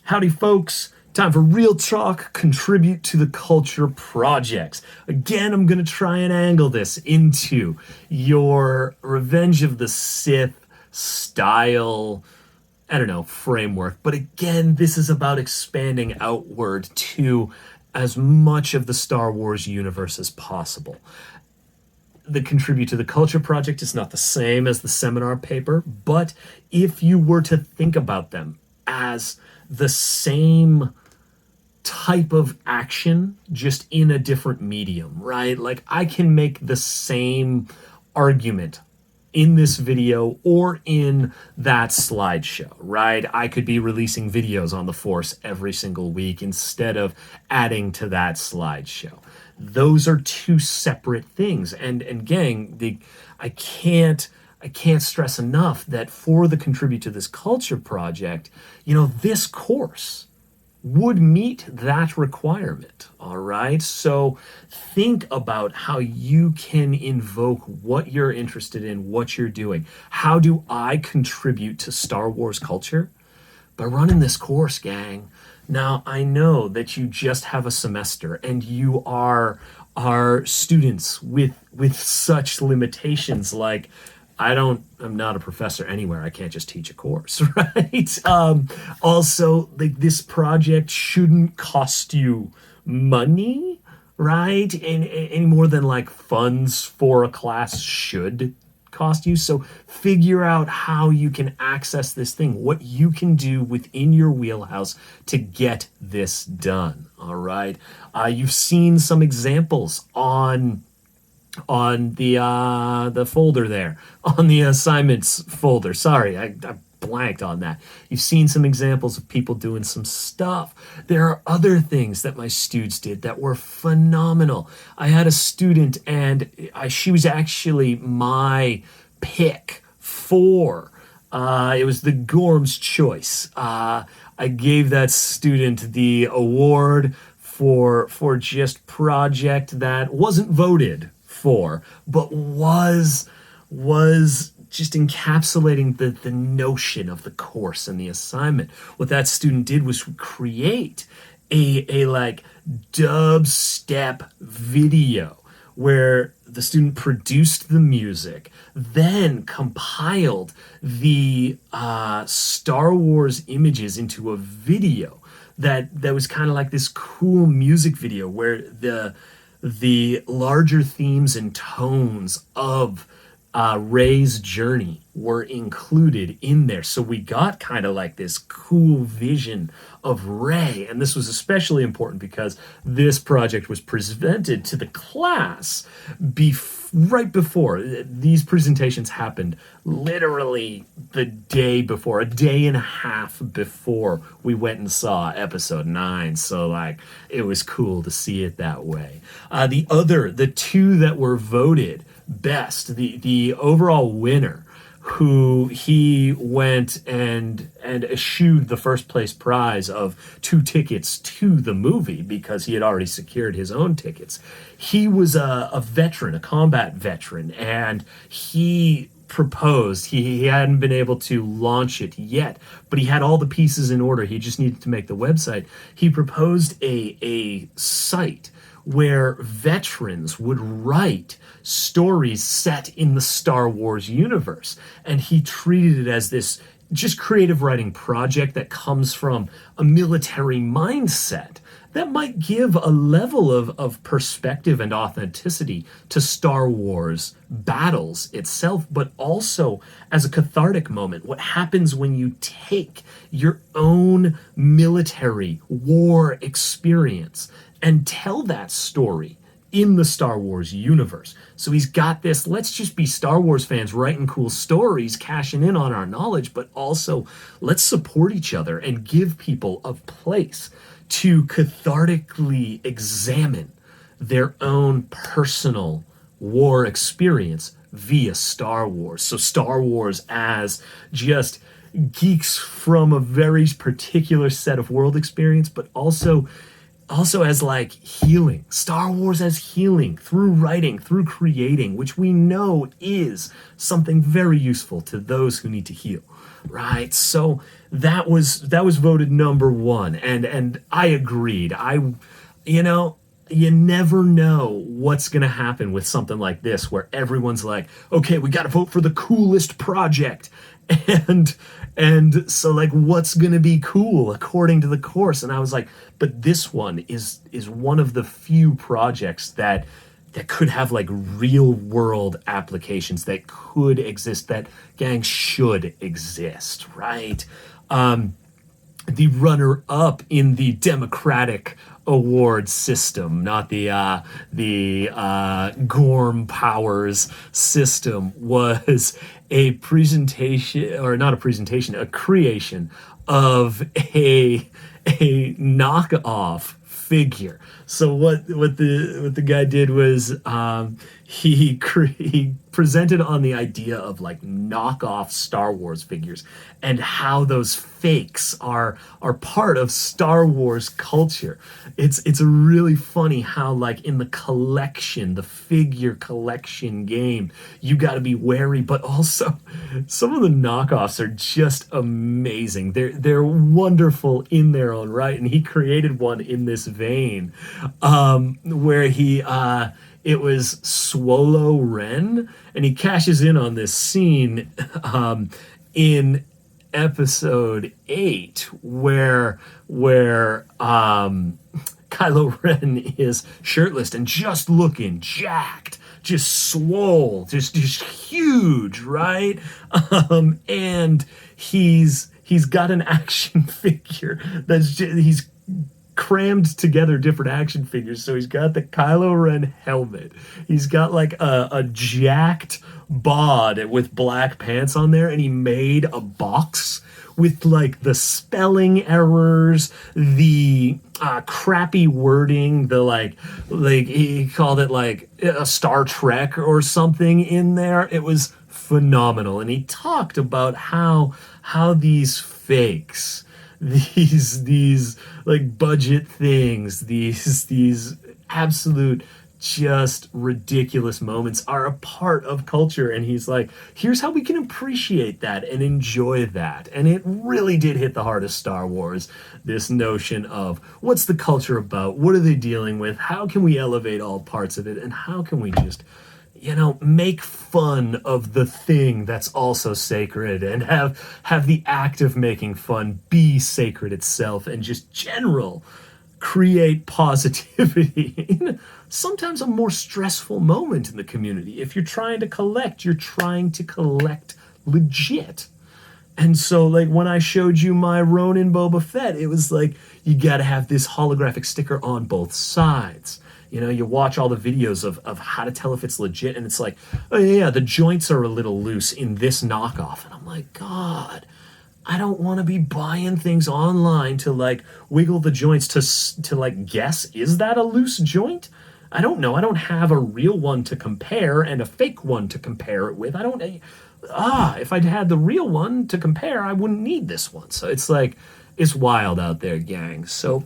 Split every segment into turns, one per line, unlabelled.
Howdy, folks. Time for Real Talk, Contribute to the Culture projects. Again, I'm going to try and angle this into your Revenge of the Sith style, framework. But again, this is about expanding outward to as much of the Star Wars universe as possible. The Contribute to the Culture project is not the same as the seminar paper, but if you were to think about them as the same type of action, just in a different medium, right? Like, I can make the same argument in this video or in that slideshow, right? I could be releasing videos on the Force every single week instead of adding to that slideshow. Those are two separate things. And gang, I can't stress enough that for the Contribute to this Culture project, this course would meet that requirement, all right? So think about how you can invoke what you're interested in, what you're doing. How do I contribute to Star Wars culture? By running this course, gang. Now, I know that you just have a semester and you are students with such limitations like, I'm not a professor anywhere. I can't just teach a course, right? Also, like, this project shouldn't cost you money, right? And any more than like funds for a class should cost you. So figure out how you can access this thing, what you can do within your wheelhouse to get this done, all right? You've seen some examples on the folder there, on the assignments folder. Sorry, I blanked on that. You've seen some examples of people doing some stuff. There are other things that my students did that were phenomenal. I had a student, and she was actually my pick for, it was the Gorm's Choice. I gave that student the award for just project that wasn't voted for, but was just encapsulating the notion of the course and the assignment. What that student did was create a like dubstep video where the student produced the music, then compiled the Star Wars images into a video that was kind of like this cool music video where the larger themes and tones of Rey's journey were included in there. So we got kind of like this cool vision of Rey. And this was especially important because this project was presented to the class right before. These presentations happened literally the day before, a day and a half before we went and saw episode 9. So like, it was cool to see it that way. The two that were voted best, the overall winner, who he went and eschewed the first place prize of 2 tickets to the movie because he had already secured his own tickets. He was a veteran, a combat veteran, and he proposed. He hadn't been able to launch it yet, but he had all the pieces in order. He just needed to make the website. He proposed a site where veterans would write stories set in the Star Wars universe. And he treated it as this just creative writing project that comes from a military mindset that might give a level of perspective and authenticity to Star Wars battles itself, but also as a cathartic moment. What happens when you take your own military war experience and tell that story in the Star Wars universe? So he's got this, let's just be Star Wars fans writing cool stories, cashing in on our knowledge, but also let's support each other and give people a place to cathartically examine their own personal war experience via Star Wars. So Star Wars as just geeks from a very particular set of world experience, but also as like healing. Star Wars as healing through writing, through creating, which we know is something very useful to those who need to heal. right? So that was voted number one, and I agreed. You know, you never know what's going to happen with something like this where everyone's like, okay, we got to vote for the coolest project. and and so like what's going to be cool according to the course. And I was like, but this one is one of the few projects that could have like real world applications that could exist, that gang should exist, right? The runner up in the democratic award system, not the Gorm Powers system, was a presentation, or not a presentation, a creation of a knockoff figure. So what the guy did was he presented on the idea of like knockoff Star Wars figures and how those fakes are part of Star Wars culture. It's really funny how like in the collection, the figure collection game, you got to be wary, but also some of the knockoffs are just amazing. They're wonderful in their own right, and he created one in this vein, where it was Swolo Ren, and he cashes in on this scene in episode 8 where Kylo Ren is shirtless and just looking jacked, just swole, just huge, right? And he's got an action figure he's crammed together different action figures. So he's got the Kylo Ren helmet. He's got like a jacked bod with black pants on there, and he made a box with like the spelling errors, the crappy wording, the like he called it like a Star Trek or something in there. It was phenomenal, and he talked about how these fakes, these like budget things, these absolute just ridiculous moments are a part of culture. And he's like, here's how we can appreciate that and enjoy that. And it really did hit the heart of Star Wars, this notion of what's the culture about, what are they dealing with, how can we elevate all parts of it, and how can we just make fun of the thing that's also sacred, and have the act of making fun be sacred itself, and just general create positivity in sometimes a more stressful moment in the community. If you're trying to collect legit. And so, like, when I showed you my Ronin Boba Fett, it was like, you got to have this holographic sticker on both sides. You watch all the videos of how to tell if it's legit, and it's like, oh yeah, the joints are a little loose in this knockoff. And I'm like, God, I don't want to be buying things online to like wiggle the joints to like guess, is that a loose joint? I don't know. I don't have a real one to compare and a fake one to compare it with. If I'd had the real one to compare, I wouldn't need this one. So it's like, it's wild out there, gang. So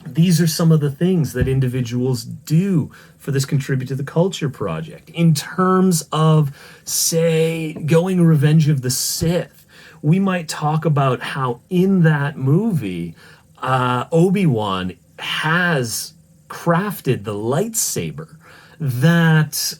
these are some of the things that individuals do for this Contribute to the Culture project. In terms of, say, going Revenge of the Sith, we might talk about how in that movie, Obi-Wan has crafted the lightsaber that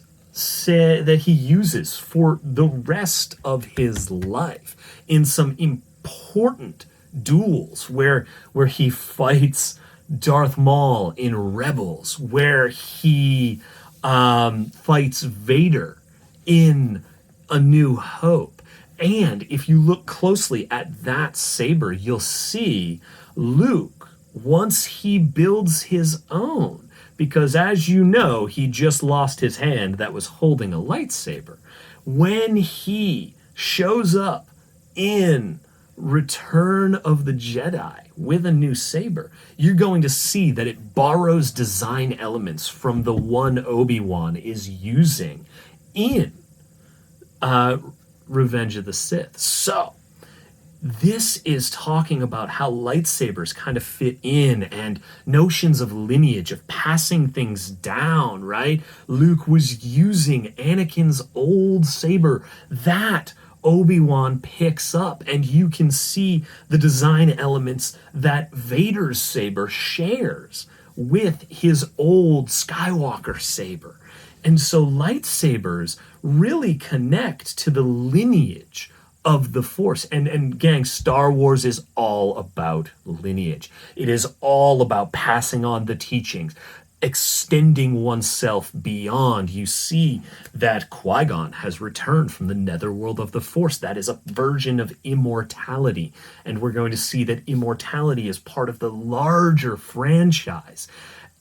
he uses for the rest of his life in some important duels where he fights Darth Maul in Rebels, where he fights Vader in A New Hope. And if you look closely at that saber, you'll see Luke, once he builds his own, because as you know, he just lost his hand that was holding a lightsaber. When he shows up in Return of the Jedi with a new saber, you're going to see that it borrows design elements from the one Obi-Wan is using in Revenge of the Sith. So this is talking about how lightsabers kind of fit in, and notions of lineage, of passing things down, right? Luke was using Anakin's old saber that Obi-Wan picks up, and you can see the design elements that Vader's saber shares with his old Skywalker saber. And so lightsabers really connect to the lineage of the Force. And gang, Star Wars is all about lineage. It is all about passing on the teachings, extending oneself beyond. You see that Qui-Gon has returned from the netherworld of the Force. That is a version of immortality. And we're going to see that immortality is part of the larger franchise.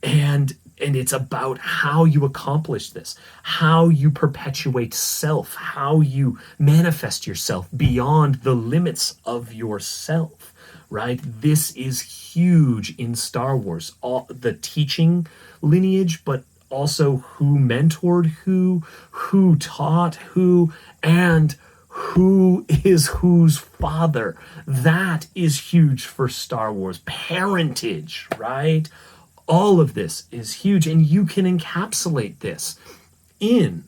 And it's about how you accomplish this, how you perpetuate self, how you manifest yourself beyond the limits of yourself, right? This is huge in Star Wars. All the teaching lineage, but also who mentored who taught who, and who is whose father. That is huge for Star Wars. Parentage, right? All of this is huge, and you can encapsulate this in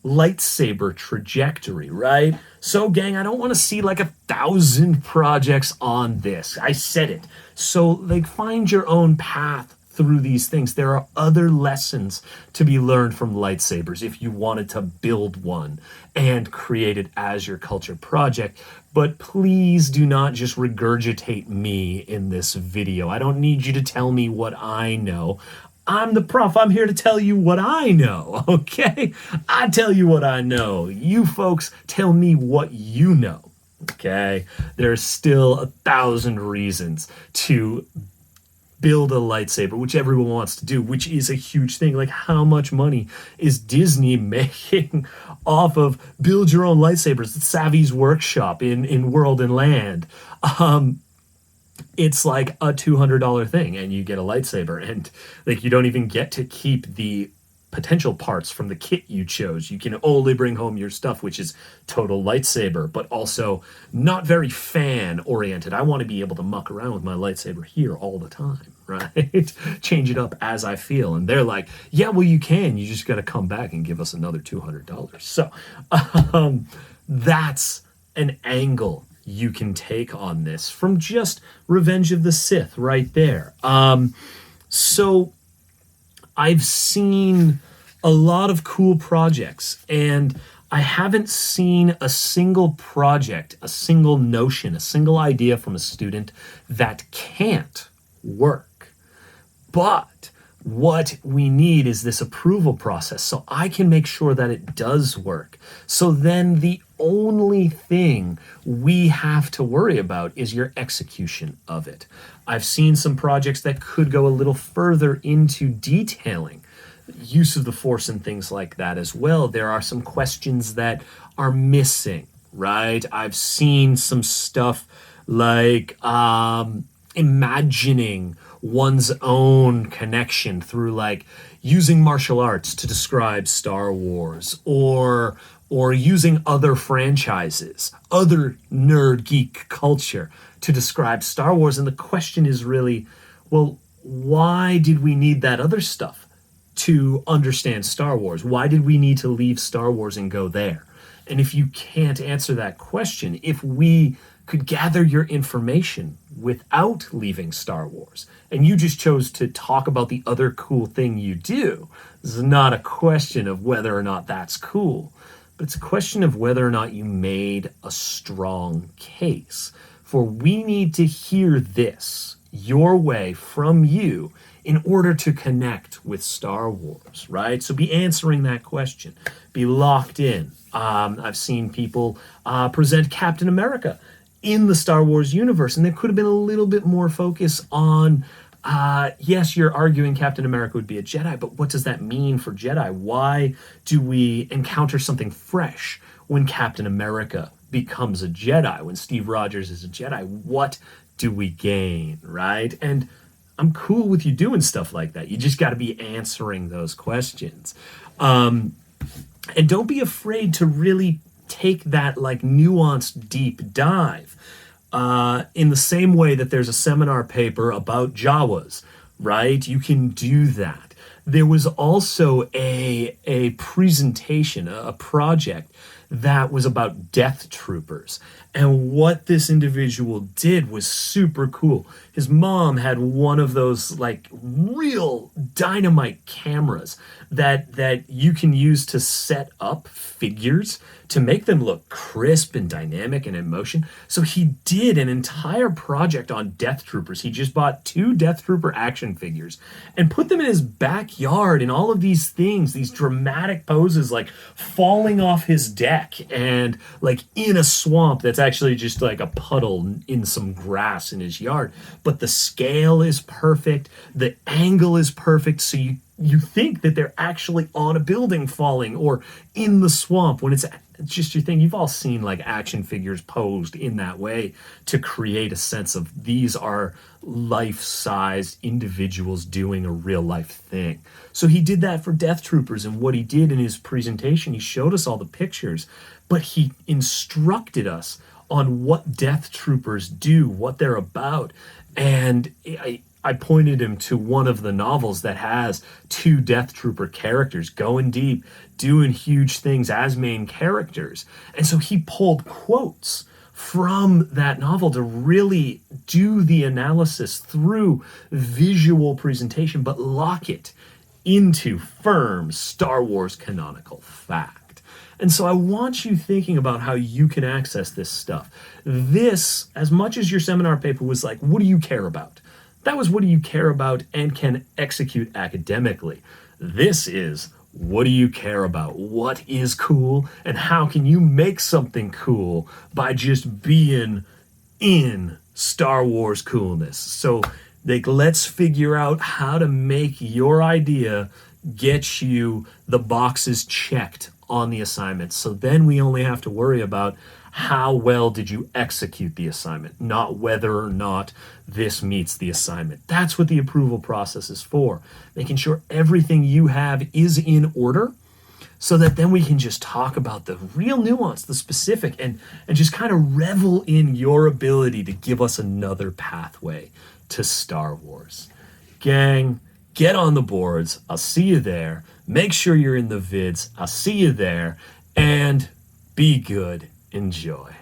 lightsaber trajectory, right? So, gang, I don't want to see like 1,000 projects on this. I said it. So, like, find your own path through these things. There are other lessons to be learned from lightsabers if you wanted to build one and create it as your culture project. But please do not just regurgitate me in this video. I don't need you to tell me what I know. I'm the prof. I'm here to tell you what I know, okay? I tell you what I know. You folks tell me what you know, okay? There's still 1,000 reasons to build a lightsaber, which everyone wants to do, which is a huge thing. Like, how much money is Disney making off of build your own lightsabers? Savvy's Workshop in World and Land. It's like a $200 thing, and you get a lightsaber, and like you don't even get to keep the potential parts from the kit you chose. You can only bring home your stuff, which is total lightsaber, but also not very fan oriented. I want to be able to muck around with my lightsaber here all the time, right? Change it up as I feel. And they're like, yeah, well, you can. You just got to come back and give us another $200. So that's an angle you can take on this from just Revenge of the Sith right there. So I've seen a lot of cool projects, and I haven't seen a single project, a single notion, a single idea from a student that can't work. But what we need is this approval process so I can make sure that it does work. So then the only thing we have to worry about is your execution of it. I've seen some projects that could go a little further into detailing use of the Force and things like that as well. There are some questions that are missing, right? I've seen some stuff like imagining one's own connection through like using martial arts to describe Star Wars, or using other franchises, other nerd geek culture to describe Star Wars. And the question is really, well, why did we need that other stuff to understand Star Wars? Why did we need to leave Star Wars and go there? And if you can't answer that question, if we could gather your information without leaving Star Wars, and you just chose to talk about the other cool thing you do, this is not a question of whether or not that's cool, but it's a question of whether or not you made a strong case. For we need to hear this your way from you in order to connect with Star Wars, right? So be answering that question. Be locked in. I've seen people present Captain America in the Star Wars universe, and there could have been a little bit more focus on, yes, you're arguing Captain America would be a Jedi, but what does that mean for Jedi? Why do we encounter something fresh when Captain America becomes a Jedi, when Steve Rogers is a Jedi? What do we gain, right? And I'm cool with you doing stuff like that. You just got to be answering those questions. And don't be afraid to really take that like nuanced deep dive. In the same way that there's a seminar paper about Jawas, right? You can do that. There was also a presentation, a project that was about death troopers. And what this individual did was super cool. His mom had one of those like real dynamite cameras that you can use to set up figures to make them look crisp and dynamic and in motion. So he did an entire project on Death Troopers. He just bought 2 Death Trooper action figures and put them in his backyard in all of these things, these dramatic poses, like falling off his deck and like in a swamp that's actually just like a puddle in some grass in his yard. But the scale is perfect, the angle is perfect, so you think that they're actually on a building falling or in the swamp when it's just your thing. You've all seen like action figures posed in that way to create a sense of these are life-sized individuals doing a real life thing. So he did that for Death Troopers, and what he did in his presentation, he showed us all the pictures, but he instructed us on what Death Troopers do, what they're about. And I pointed him to one of the novels that has 2 Death Trooper characters going deep, doing huge things as main characters. And so he pulled quotes from that novel to really do the analysis through visual presentation, but lock it into firm Star Wars canonical fact. And so I want you thinking about how you can access this stuff. This, as much as your seminar paper was like, what do you care about? That was what do you care about and can execute academically. This is what do you care about? What is cool? And how can you make something cool by just being in Star Wars coolness? So like, let's figure out how to make your idea get you the boxes checked on the assignment. So then we only have to worry about how well did you execute the assignment, not whether or not this meets the assignment. That's what the approval process is for, making sure everything you have is in order so that then we can just talk about the real nuance, the specific, and just kind of revel in your ability to give us another pathway to Star Wars. Gang, get on the boards. I'll see you there. Make sure you're in the vids. I'll see you there. And be good. Enjoy.